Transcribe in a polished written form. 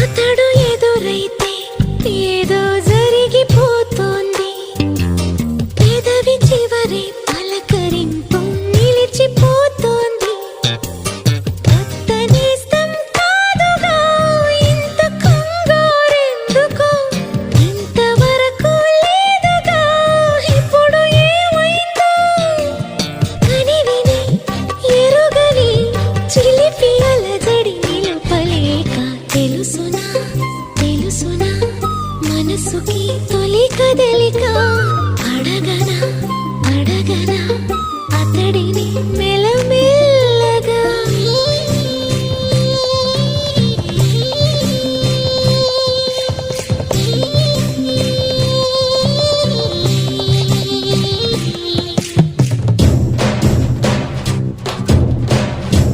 అతడు ఎదురైతే ఏదో జరిగిపోతోంది, పెదవి చివరి పలకరింపు నిలిచిపోతోంది. కొత్త నేస్తం కాదుగా ఇంత కంగారెందుకో, ఇంతవరకు లేదుగా ఇప్పుడు ఏమైందో. కనివిని ఎరుగని చిలిపి అలజడి నిలుపలేక తెలుసునా తెలుసునా మనసుకి